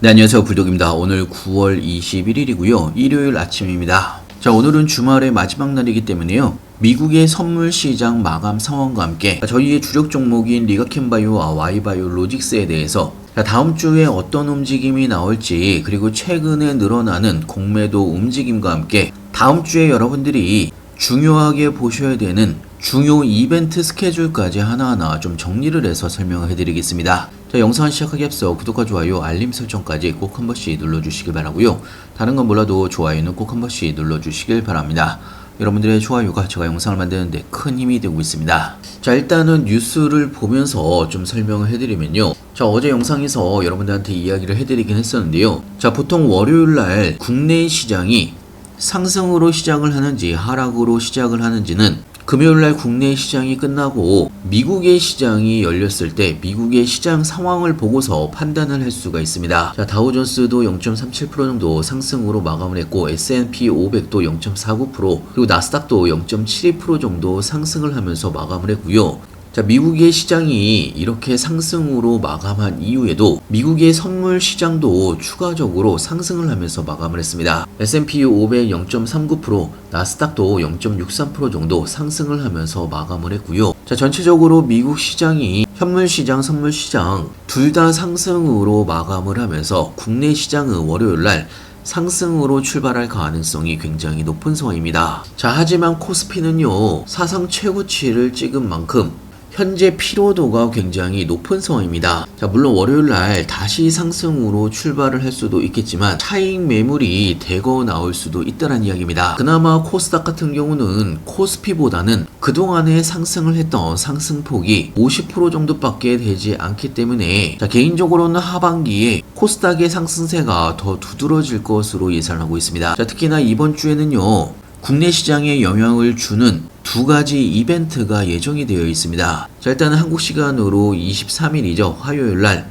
네, 안녕하세요. 불독입니다. 오늘 9월 21일이고요. 일요일 아침입니다. 자, 오늘은 주말의 마지막 날이기 때문에요. 미국의 선물 시장 마감 상황과 함께 저희의 주력 종목인 리가캠바이오와 와이바이오 로직스에 대해서 다음 주에 어떤 움직임이 나올지, 그리고 최근에 늘어나는 공매도 움직임과 함께 다음 주에 여러분들이 중요하게 보셔야 되는 중요 이벤트 스케줄까지 하나하나 좀 정리를 해서 설명을 해드리겠습니다. 자, 영상 시작하기 앞서 구독과 좋아요, 알림 설정까지 꼭 한 번씩 눌러주시길 바라고요. 다른 건 몰라도 좋아요는 꼭 한 번씩 눌러주시길 바랍니다. 여러분들의 좋아요가 제가 영상을 만드는데 큰 힘이 되고 있습니다. 자, 일단은 뉴스를 보면서 좀 설명을 해드리면요. 자, 어제 영상에서 여러분들한테 이야기를 해드리긴 했었는데요. 자, 보통 월요일날 국내 시장이 상승으로 시작을 하는지 하락으로 시작을 하는지는 금요일날 국내 시장이 끝나고 미국의 시장이 열렸을 때 미국의 시장 상황을 보고서 판단을 할 수가 있습니다. 자, 다우존스도 0.37% 정도 상승으로 마감을 했고 S&P 500도 0.49% 그리고 나스닥도 0.72% 정도 상승을 하면서 마감을 했고요. 자, 미국의 시장이 이렇게 상승으로 마감한 이후에도 미국의 선물 시장도 추가적으로 상승을 하면서 마감을 했습니다. S&P 500 0.39%, 나스닥도 0.63% 정도 상승을 하면서 마감을 했고요. 자, 전체적으로 미국 시장이 현물 시장, 선물 시장 둘 다 상승으로 마감을 하면서 국내 시장은 월요일날 상승으로 출발할 가능성이 굉장히 높은 상황입니다. 자, 하지만 코스피는요, 사상 최고치를 찍은 만큼 현재 피로도가 굉장히 높은 상황입니다. 자, 물론 월요일날 다시 상승으로 출발을 할 수도 있겠지만 차익 매물이 대거 나올 수도 있다는 이야기입니다. 그나마 코스닥 같은 경우는 코스피보다는 그동안에 상승을 했던 상승폭이 50% 정도밖에 되지 않기 때문에 자, 개인적으로는 하반기에 코스닥의 상승세가 더 두드러질 것으로 예상하고 있습니다. 자, 특히나 이번 주에는요, 국내 시장에 영향을 주는 두 가지 이벤트가 예정이 되어 있습니다. 자, 일단은 한국 시간으로 23일이죠. 화요일날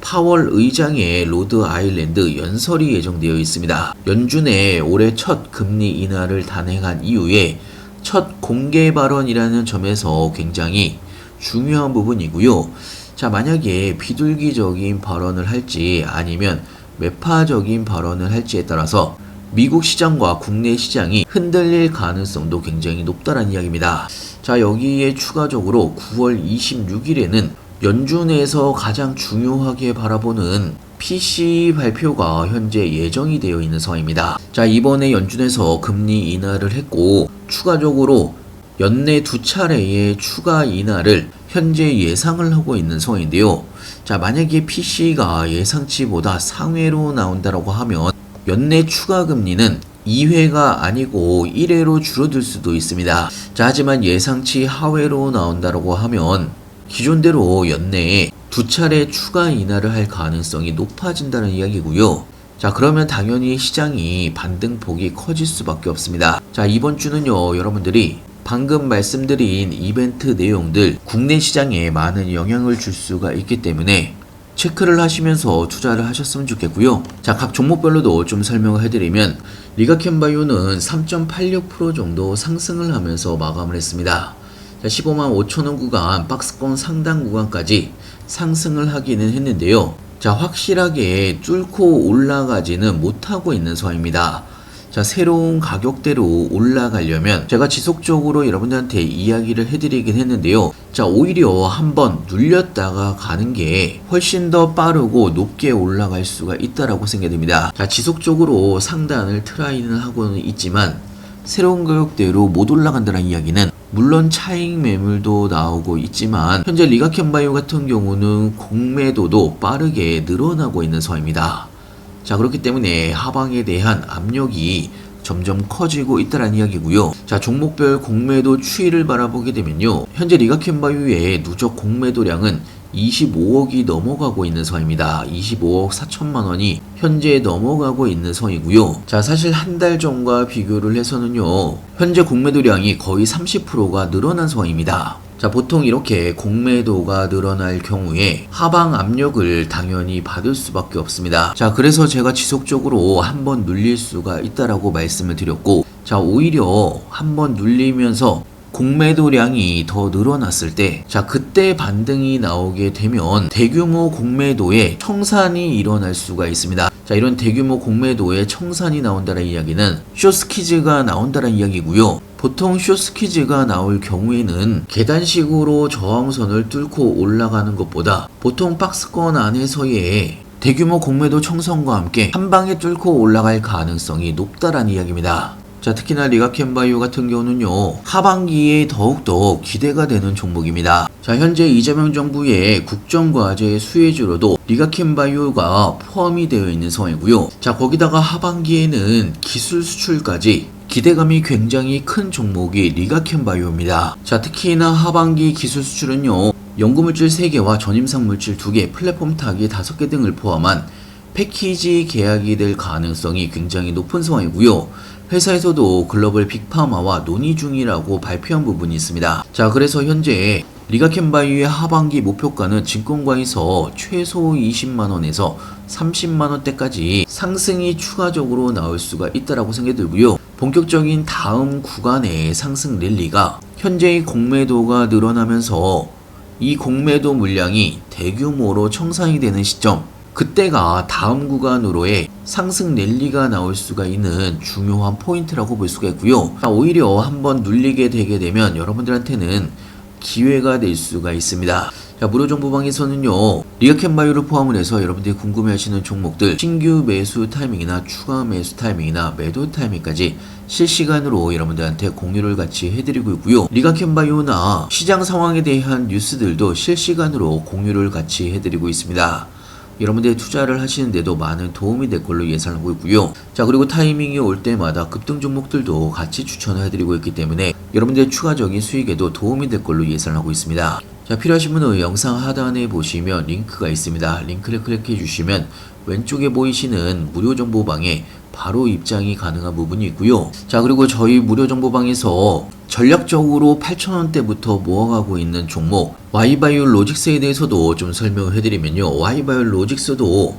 파월 의장의 로드 아일랜드 연설이 예정되어 있습니다. 연준의 올해 첫 금리 인하를 단행한 이후에 첫 공개 발언이라는 점에서 굉장히 중요한 부분이고요. 자, 만약에 비둘기적인 발언을 할지 아니면 매파적인 발언을 할지에 따라서 미국 시장과 국내 시장이 흔들릴 가능성도 굉장히 높다는 이야기입니다. 자, 여기에 추가적으로 9월 26일에는 연준에서 가장 중요하게 바라보는 PCE 발표가 현재 예정이 되어 있는 상황입니다. 자, 이번에 연준에서 금리 인하를 했고 추가적으로 연내 두 차례의 추가 인하를 현재 예상을 하고 있는 상황인데요. 자, 만약에 PCE가 예상치보다 상회로 나온다고 하면 연내 추가 금리는 2회가 아니고 1회로 줄어들 수도 있습니다. 자, 하지만 예상치 하회로 나온다고 하면 기존대로 연내에 두 차례 추가 인하를 할 가능성이 높아진다는 이야기고요. 자, 그러면 당연히 시장이 반등폭이 커질 수밖에 없습니다. 자, 이번 주는요, 여러분들이 방금 말씀드린 이벤트 내용들 국내 시장에 많은 영향을 줄 수가 있기 때문에 체크를 하시면서 투자를 하셨으면 좋겠고요. 자, 각 종목별로도 좀 설명을 해드리면 리가캠바이오는 3.86% 정도 상승을 하면서 마감을 했습니다. 자, 15만 5천원 구간, 박스권 상단 구간까지 상승을 하기는 했는데요. 자, 확실하게 뚫고 올라가지는 못하고 있는 상황입니다. 자, 새로운 가격대로 올라가려면 제가 지속적으로 여러분들한테 이야기를 해드리긴 했는데요. 자, 오히려 한번 눌렸다가 가는 게 훨씬 더 빠르고 높게 올라갈 수가 있다라고 생각됩니다. 자, 지속적으로 상단을 트라이는 하고는 있지만 새로운 가격대로 못 올라간다는 이야기는 물론 차익 매물도 나오고 있지만 현재 리가캠바이오 같은 경우는 공매도도 빠르게 늘어나고 있는 상황입니다. 자, 그렇기 때문에 하방에 대한 압력이 점점 커지고 있다는 이야기고요. 자, 종목별 공매도 추이를 바라보게 되면요, 현재 리가캠바이오의 누적 공매도량은 25억이 넘어가고 있는 상황입니다. 25억 4천만 원이 현재 넘어가고 있는 상황이고요. 자, 사실 한 달 전과 비교를 해서는요, 현재 공매도량이 거의 30%가 늘어난 상황입니다. 자, 보통 이렇게 공매도가 늘어날 경우에 하방 압력을 당연히 받을 수밖에 없습니다. 자, 그래서 제가 지속적으로 한번 눌릴 수가 있다라고 말씀을 드렸고, 자, 오히려 한번 눌리면서 공매도량이 더 늘어났을 때, 자, 그때 반등이 나오게 되면 대규모 공매도의 청산이 일어날 수가 있습니다. 자, 이런 대규모 공매도의 청산이 나온다는 이야기는 숏스퀴즈가 나온다는 이야기고요. 보통 숏스퀴즈가 나올 경우에는 계단식으로 저항선을 뚫고 올라가는 것보다 보통 박스권 안에서의 대규모 공매도 청산과 함께 한 방에 뚫고 올라갈 가능성이 높다라는 이야기입니다. 자, 특히나 리가켄바이오 같은 경우는요, 하반기에 더욱더 기대가 되는 종목입니다. 자, 현재 이재명 정부의 국정과제 수혜주로도 리가켄바이오가 포함이 되어 있는 상황이고요. 자, 거기다가 하반기에는 기술 수출까지 기대감이 굉장히 큰 종목이 리가켄바이오입니다. 자, 특히나 하반기 기술 수출은요, 연구물질 3개와 전임상 물질 2개, 플랫폼 타기 5개 등을 포함한 패키지 계약이 될 가능성이 굉장히 높은 상황이고요. 회사에서도 글로벌 빅파마와 논의 중이라고 발표한 부분이 있습니다. 자, 그래서 현재 리가켄바이오의 하반기 목표가는 증권가에서 최소 20만원에서 30만원대까지 상승이 추가적으로 나올 수가 있다라고 생각이 들고요. 본격적인 다음 구간의 상승 랠리가 현재의 공매도가 늘어나면서 이 공매도 물량이 대규모로 청산이 되는 시점, 그때가 다음 구간으로의 상승 랠리가 나올 수가 있는 중요한 포인트라고 볼 수가 있고요. 오히려 한번 눌리게 되게 되면 여러분들한테는 기회가 될 수가 있습니다. 자, 무료정보방에서는요, 리가켄바이오를 포함을 해서 여러분들이 궁금해하시는 종목들 신규 매수 타이밍이나 추가 매수 타이밍이나 매도 타이밍까지 실시간으로 여러분들한테 공유를 같이 해드리고 있고요. 리가켄바이오나 시장 상황에 대한 뉴스들도 실시간으로 공유를 같이 해드리고 있습니다. 여러분들이 투자를 하시는데도 많은 도움이 될 걸로 예상하고 있고요. 자, 그리고 타이밍이 올 때마다 급등 종목들도 같이 추천을 해드리고 있기 때문에 여러분들의 추가적인 수익에도 도움이 될 걸로 예상하고 있습니다. 자, 필요하신 분은 영상 하단에 보시면 링크가 있습니다. 링크를 클릭해 주시면 왼쪽에 보이시는 무료 정보방에 바로 입장이 가능한 부분이 있고요. 자, 그리고 저희 무료 정보방에서 전략적으로 8,000원대부터 모아가고 있는 종목 Y바이오 로직스에 대해서도 좀 설명을 해드리면요, Y바이오 로직스도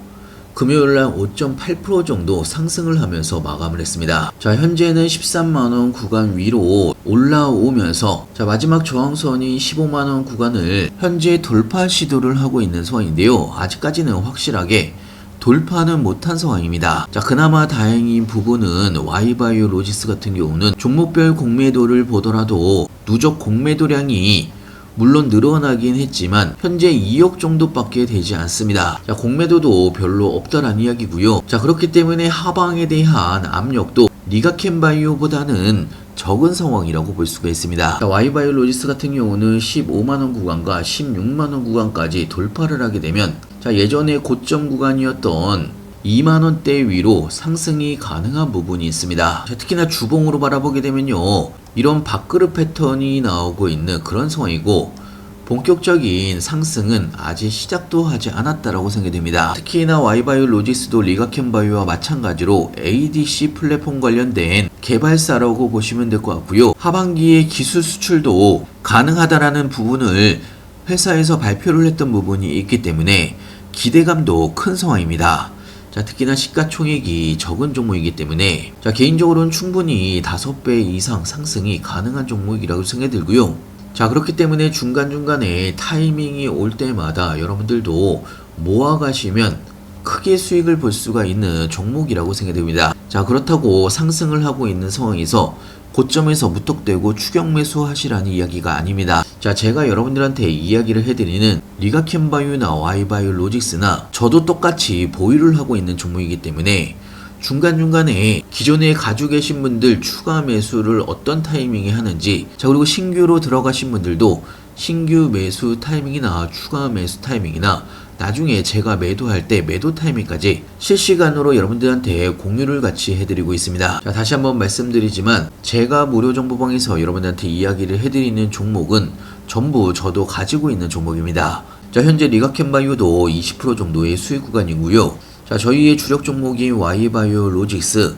금요일날 5.8% 정도 상승을 하면서 마감을 했습니다. 자, 현재는 13만원 구간 위로 올라오면서, 자, 마지막 저항선인 15만원 구간을 현재 돌파 시도를 하고 있는 상황인데요, 아직까지는 확실하게 돌파는 못한 상황입니다. 자, 그나마 다행인 부분은 Y바이오 로직스 같은 경우는 종목별 공매도를 보더라도 누적 공매도량이 물론 늘어나긴 했지만 현재 2억 정도밖에 되지 않습니다. 자, 공매도도 별로 없다라는 이야기고요. 자, 그렇기 때문에 하방에 대한 압력도 리가켄바이오보다는 적은 상황이라고 볼 수가 있습니다. 자, Y바이오 로직스 같은 경우는 15만원 구간과 16만원 구간까지 돌파를 하게 되면, 자, 예전에 고점 구간이었던 2만원대 위로 상승이 가능한 부분이 있습니다. 자, 특히나 주봉으로 바라보게 되면요, 이런 밥그릇 패턴이 나오고 있는 그런 상황이고, 본격적인 상승은 아직 시작도 하지 않았다라고 생각이 됩니다. 특히나 Y바이오 로직스도 리가켄바이오와 마찬가지로 ADC 플랫폼 관련된 개발사라고 보시면 될 것 같고요. 하반기에 기술 수출도 가능하다라는 부분을 회사에서 발표를 했던 부분이 있기 때문에 기대감도 큰 상황입니다. 자, 특히나 시가총액이 적은 종목이기 때문에, 자, 개인적으로는 충분히 5배 이상 상승이 가능한 종목이라고 생각이 들고요. 자, 그렇기 때문에 중간중간에 타이밍이 올 때마다 여러분들도 모아가시면 크게 수익을 볼 수가 있는 종목이라고 생각이 됩니다. 자, 그렇다고 상승을 하고 있는 상황에서 고점에서 무턱대고 추격 매수 하시라는 이야기가 아닙니다. 자, 제가 여러분들한테 이야기를 해드리는 리가켄바이오나 Y바이오 로직스나 저도 똑같이 보유를 하고 있는 종목이기 때문에 중간중간에 기존에 가지고 계신 분들 추가 매수를 어떤 타이밍에 하는지, 자, 그리고 신규로 들어가신 분들도 신규 매수 타이밍이나 추가 매수 타이밍이나 나중에 제가 매도할 때 매도 타이밍까지 실시간으로 여러분들한테 공유를 같이 해드리고 있습니다. 자, 다시 한번 말씀드리지만 제가 무료 정보방에서 여러분들한테 이야기를 해드리는 종목은 전부 저도 가지고 있는 종목입니다. 자, 현재 리가켄바이오도 20% 정도의 수익 구간이고요. 자, 저희의 주력 종목인 Y바이오 로직스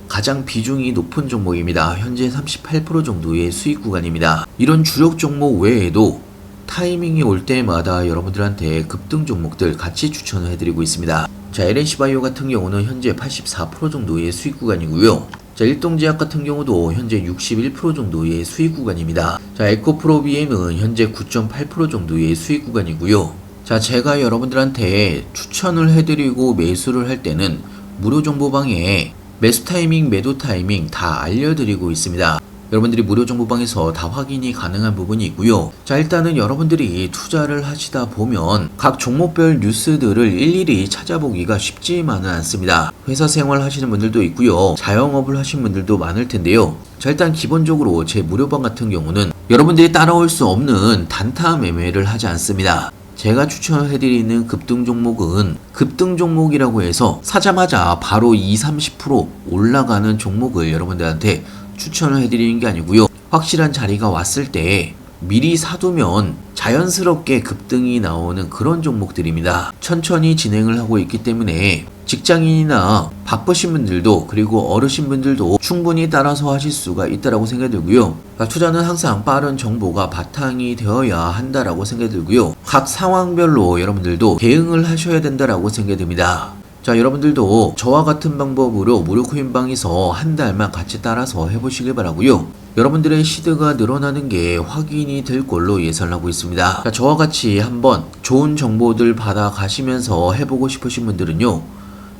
가장 비중이 높은 종목입니다. 현재 38% 정도의 수익 구간입니다. 이런 주력 종목 외에도 타이밍이 올 때마다 여러분들한테 급등 종목들 같이 추천을 해드리고 있습니다. 자, LNC바이오 같은 경우는 현재 84% 정도의 수익 구간이고요. 자, 일동제약 같은 경우도 현재 61% 정도의 수익 구간입니다. 자, 에코프로비엠은 현재 9.8% 정도의 수익 구간이고요. 자, 제가 여러분들한테 추천을 해드리고 매수를 할 때는 무료 정보방에 매수 타이밍, 매도 타이밍 다 알려드리고 있습니다. 여러분들이 무료 정보방에서 다 확인이 가능한 부분이 있고요. 자, 일단은 여러분들이 투자를 하시다 보면 각 종목별 뉴스들을 일일이 찾아보기가 쉽지만은 않습니다. 회사 생활 하시는 분들도 있고요. 자영업을 하시는 분들도 많을 텐데요. 자, 일단 기본적으로 제 무료방 같은 경우는 여러분들이 따라올 수 없는 단타 매매를 하지 않습니다. 제가 추천해드리는 급등 종목은 급등 종목이라고 해서 사자마자 바로 20-30% 올라가는 종목을 여러분들한테 추천을 해드리는 게 아니고요. 확실한 자리가 왔을 때 미리 사두면 자연스럽게 급등이 나오는 그런 종목들입니다. 천천히 진행을 하고 있기 때문에 직장인이나 바쁘신 분들도 그리고 어르신 분들도 충분히 따라서 하실 수가 있다라고 생각이 들고요. 투자는 항상 빠른 정보가 바탕이 되어야 한다라고 생각이 들고요. 각 상황별로 여러분들도 대응을 하셔야 된다라고 생각이 듭니다. 자, 여러분들도 저와 같은 방법으로 무료 코인방에서 한 달만 같이 따라서 해보시길 바라고요. 여러분들의 시드가 늘어나는 게 확인이 될 걸로 예상하고 있습니다. 자, 저와 같이 한번 좋은 정보들 받아 가시면서 해보고 싶으신 분들은요,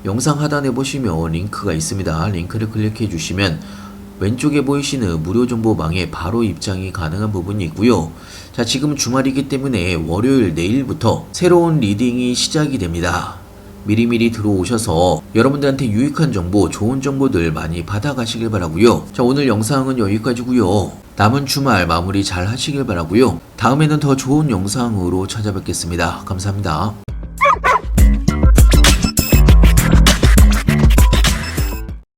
영상 하단에 보시면 링크가 있습니다. 링크를 클릭해 주시면 왼쪽에 보이시는 무료 정보방에 바로 입장이 가능한 부분이 있고요. 자, 지금 주말이기 때문에 월요일 내일부터 새로운 리딩이 시작이 됩니다. 미리미리 들어오셔서 여러분들한테 유익한 정보, 좋은 정보들 많이 받아가시길 바라고요. 자, 오늘 영상은 여기까지고요. 남은 주말 마무리 잘 하시길 바라고요. 다음에는 더 좋은 영상으로 찾아뵙겠습니다. 감사합니다.